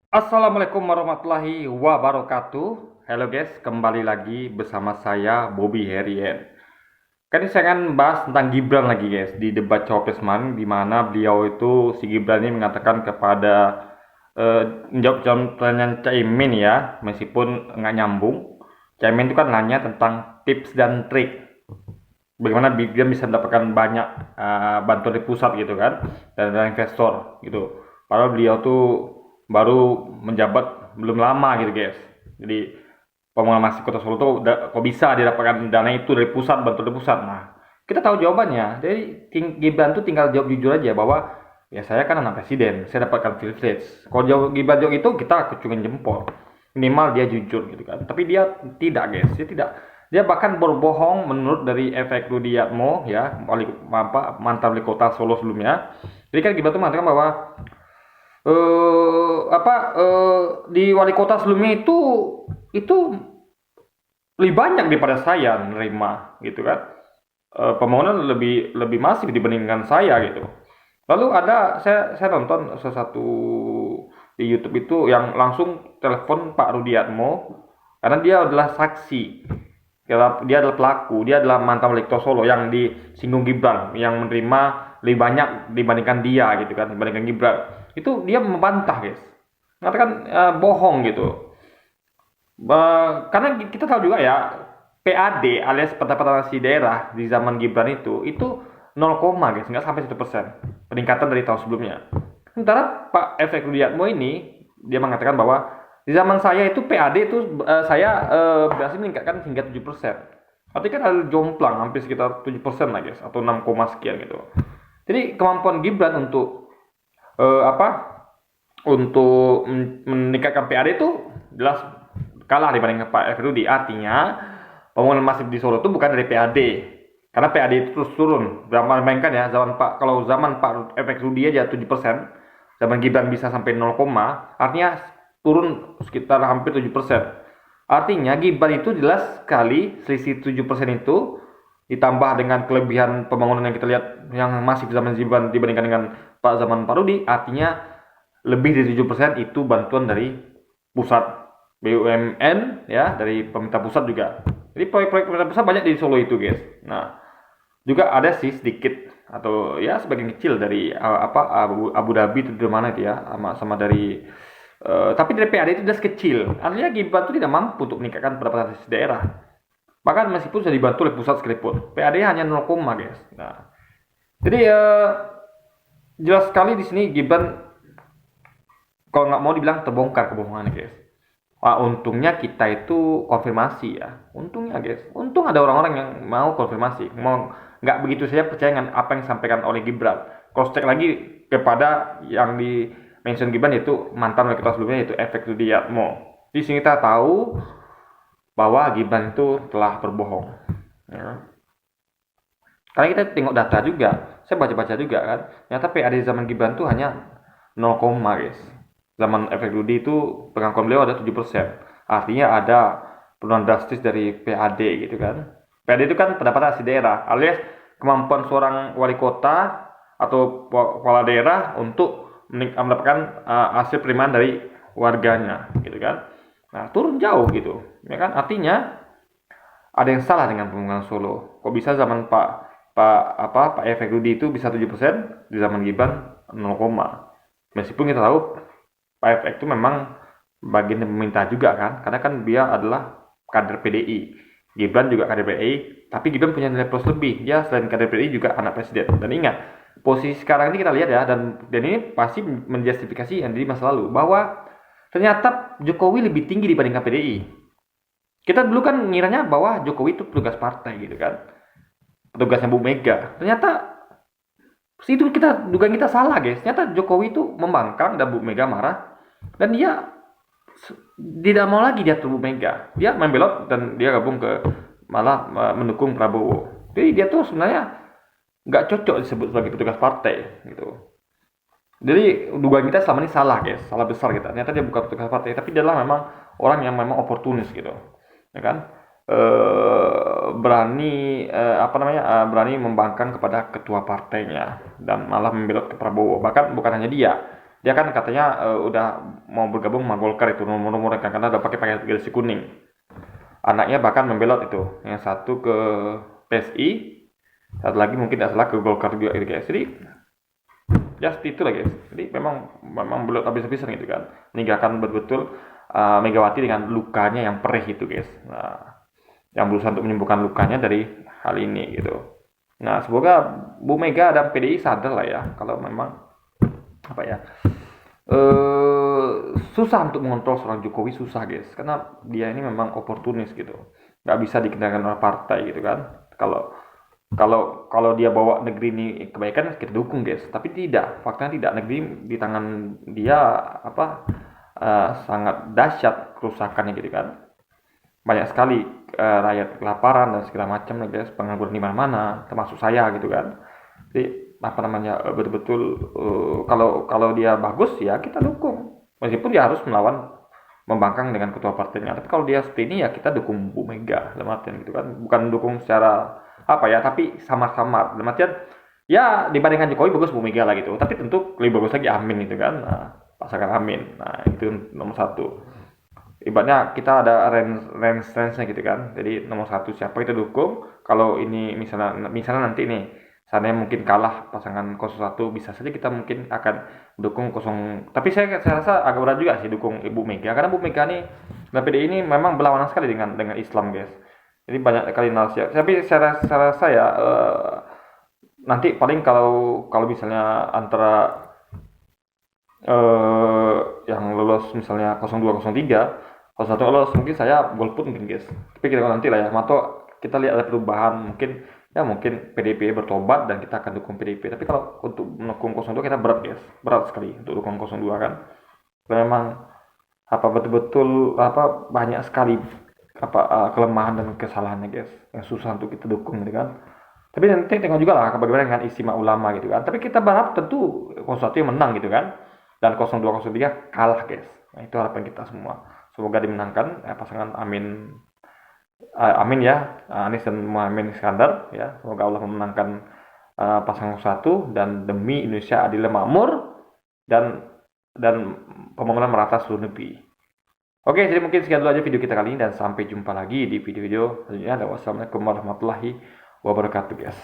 Assalamualaikum warahmatullahi wabarakatuh. Halo guys, kembali lagi bersama saya Bobby Herien. Kali ini saya akan bahas tentang Gibran lagi guys di debat cawapres kemarin, di mana beliau itu si Gibran ini mengatakan kepada menjawab pertanyaan Caimin ya, meskipun nggak nyambung. Caimin itu kan nanya tentang tips dan trik bagaimana Gibran bisa mendapatkan banyak bantuan dari pusat gitu kan, dan dari investor gitu. Padahal beliau tuh baru menjabat belum lama gitu guys. Jadi pembangunan masif kota Solo tuh kok bisa didapatkan dana itu dari pusat, bantuan dari pusat. Nah, kita tahu jawabannya. Jadi Gibran tuh tinggal jawab jujur aja bahwa ya saya kan anak presiden, saya dapatkan privilege. Kalau jawab Gibran jawab itu kita kecungin jempol. Minimal dia jujur gitu kan. Tapi dia tidak guys, dia tidak. Dia bahkan berbohong menurut dari efek Rudiatmo ya, mantan wali kota Solo sebelumnya. Jadi kan Gibran tuh mengatakan bahwa di wali kota sebelumnya itu lebih banyak daripada saya menerima gitu kan. Pembangunan lebih lebih masif dibandingkan saya gitu. Lalu ada saya nonton sesuatu di YouTube itu yang langsung telepon Pak Rudiatmo karena dia adalah saksi. Dia adalah pelaku, dia adalah mantan wali kota Solo yang disinggung Gibran, yang menerima lebih banyak dibandingkan dia gitu kan, dibandingkan Gibran. Itu dia membantah guys, mengatakan bohong gitu. Karena kita tahu juga ya, PAD alias pendapatan asli daerah di zaman Gibran itu 0, guys, nggak sampai 1% peningkatan dari tahun sebelumnya. Sementara Pak Efek Rudiatmo ini dia mengatakan bahwa di zaman saya itu PAD itu saya berhasil meningkatkan hingga 7%. Artinya kan ada jomplang hampir sekitar 7% lah guys, atau 6, sekian gitu. Jadi kemampuan Gibran untuk eh, apa untuk meningkatkan PAD itu jelas kalah dibanding Pak Efrudi. Artinya pembangunan masif di Solo itu bukan dari PAD, karena PAD itu terus turun. Bayangkan ya, kalau zaman Pak Efrudi aja 7%, zaman Gibran bisa sampai 0, artinya turun sekitar hampir 7%. Artinya Gibran itu jelas sekali selisih 7% itu ditambah dengan kelebihan pembangunan yang kita lihat yang masif zaman Gibran dibandingkan dengan Pak Rudi, artinya lebih dari 7% itu bantuan dari pusat, BUMN ya, dari pemerintah pusat juga. Jadi proyek-proyek pemerintah pusat banyak di Solo itu guys. Nah, juga ada sih sedikit atau ya sebagian kecil dari Abu Dhabi itu dari mana itu ya, sama dari tapi dari PAD itu jelas kecil. Artinya Gibran itu tidak mampu untuk meningkatkan pendapatan daerah. Bahkan meskipun sudah dibantu oleh pusat sekalipun, PAD hanya 0, guys. Nah, jadi jelas sekali di sini Gibran kalau nggak mau dibilang terbongkar kebohongannya guys. Wah, untungnya kita itu konfirmasi ya. Untungnya guys. Untung ada orang-orang yang mau konfirmasi. Mau nggak begitu saja percaya dengan apa yang disampaikan oleh Gibran. Cross check lagi kepada yang di mention Gibran, yaitu mantan wali kota sebelumnya, yaitu Efek Rudiatmo. Di sini kita tahu bahwa Gibran itu telah berbohong. Ya. Karena kita tengok data juga. Saya baca-baca juga kan. Ternyata PAD zaman Gibran itu hanya 0, guys. Zaman Efek Rudi itu pengakuan beliau ada 7%. Artinya ada penurunan drastis dari PAD gitu kan. PAD itu kan pendapatan asli daerah, alias kemampuan seorang wali kota atau kepala daerah untuk mendapatkan hasil penerimaan dari warganya gitu kan. Nah, turun jauh gitu. Ya kan? Artinya ada yang salah dengan pembangunan Solo. Kok bisa zaman Pak Efek Rudi itu bisa 7%, di zaman Gibran 0, meskipun kita tahu Pak Efek itu memang bagian pemerintah juga kan, karena kan dia adalah kader PDI. Gibran juga kader PDI, tapi Gibran punya nilai plus lebih. Dia selain kader PDI juga anak presiden. Dan ingat, posisi sekarang ini kita lihat ya, dan ini pasti menjustifikasi yang di masa lalu bahwa ternyata Jokowi lebih tinggi dibandingkan PDI. Kita dulu kan ngiranya bahwa Jokowi itu petugas partai gitu kan, petugasnya Bu Mega. Ternyata itu dugaan kita salah guys. Ternyata Jokowi itu membangkang dan Bu Mega marah, dan dia tidak mau lagi dia Bu Mega. Dia membelot dan dia gabung ke, malah mendukung Prabowo. Jadi dia tuh sebenarnya nggak cocok disebut sebagai petugas partai gitu. Jadi dugaan kita selama ini salah guys, salah besar kita. Ternyata dia bukan petugas partai, tapi dia adalah memang orang yang memang oportunis gitu, ya kan? Berani membangkang kepada ketua partainya dan malah membelot ke Prabowo. Bahkan bukan hanya dia, Dia kan katanya udah mau bergabung sama Golkar itu nomor-nomor kan karena udah pakai garis kuning. Anaknya bahkan membelot itu, yang satu ke PSI, satu lagi mungkin tidak salah ke Golkar juga gitu guys. Jadi ya seperti itu lah guys. Jadi memang belot habis-habisan gitu kan. Meninggalkan betul-betul Megawati dengan lukanya yang perih itu guys. Nah, yang berusaha untuk menyembuhkan lukanya dari hal ini gitu. Nah, semoga Bu Mega dan PDI sadar lah ya kalau memang apa ya susah untuk mengontrol seorang Jokowi, susah guys, karena dia ini memang oportunis gitu, nggak bisa dikendalikan oleh partai gitu kan. Kalau kalau dia bawa negeri ini kebaikan kita dukung guys, tapi tidak, faktanya tidak, negeri di tangan dia apa sangat dahsyat kerusakannya gitu kan. Banyak sekali rakyat kelaparan dan segala macam nih guys, pengangguran di mana-mana termasuk saya gitu kan. Jadi apa namanya betul-betul kalau kalau dia bagus ya kita dukung, meskipun dia harus melawan membangkang dengan ketua partainya. Tapi kalau dia seperti ini ya kita dukung Bu Mega dalam artian gitu kan, bukan dukung secara apa ya, tapi sama-sama dalam artian ya dibandingkan Jokowi bagus Bu Mega lah gitu, tapi tentu lebih bagus lagi Amin gitu kan. Nah, pasangan Amin, nah itu nomor satu. Ibaratnya kita ada range-nya gitu kan, jadi nomor satu siapa kita dukung. Kalau ini misalnya nanti nih seandainya mungkin kalah pasangan 01, bisa saja kita mungkin akan dukung 0, tapi saya rasa agak berat juga sih dukung Ibu Mega, karena Bu Mega nih dan PDI ini memang berlawanan sekali dengan Islam guys. Jadi banyak kali narasi, tapi saya rasa ya nanti paling kalau kalau misalnya antara yang lolos misalnya 02, 03, kalau satu lolos mungkin saya golput mungkin guys. Tapi kita nanti lah ya, Mato kita lihat ada perubahan mungkin, ya mungkin PDIP bertobat dan kita akan dukung PDIP. Tapi kalau untuk mendukung 02 kita berat guys, berat sekali untuk dukung 02 kan. Karena memang apa betul-betul apa banyak sekali apa kelemahan dan kesalahannya guys, yang susah untuk kita dukung gitu kan. Tapi nanti tengok juga lah bagaimana dengan istimewa ulama gitu kan. Tapi kita berharap tentu 01 yang menang gitu kan. Dan 02, 03 kalah guys. Nah, itu harapan kita semua. Semoga dimenangkan pasangan Amin ya, Anies dan Muhaimin Iskandar ya. Semoga Allah memenangkan pasangan 01 dan demi Indonesia adil dan makmur dan pembangunan merata seluruh negeri. Oke, jadi mungkin sekian dulu aja video kita kali ini dan sampai jumpa lagi di video-video selanjutnya. Wassalamualaikum warahmatullahi wabarakatuh guys.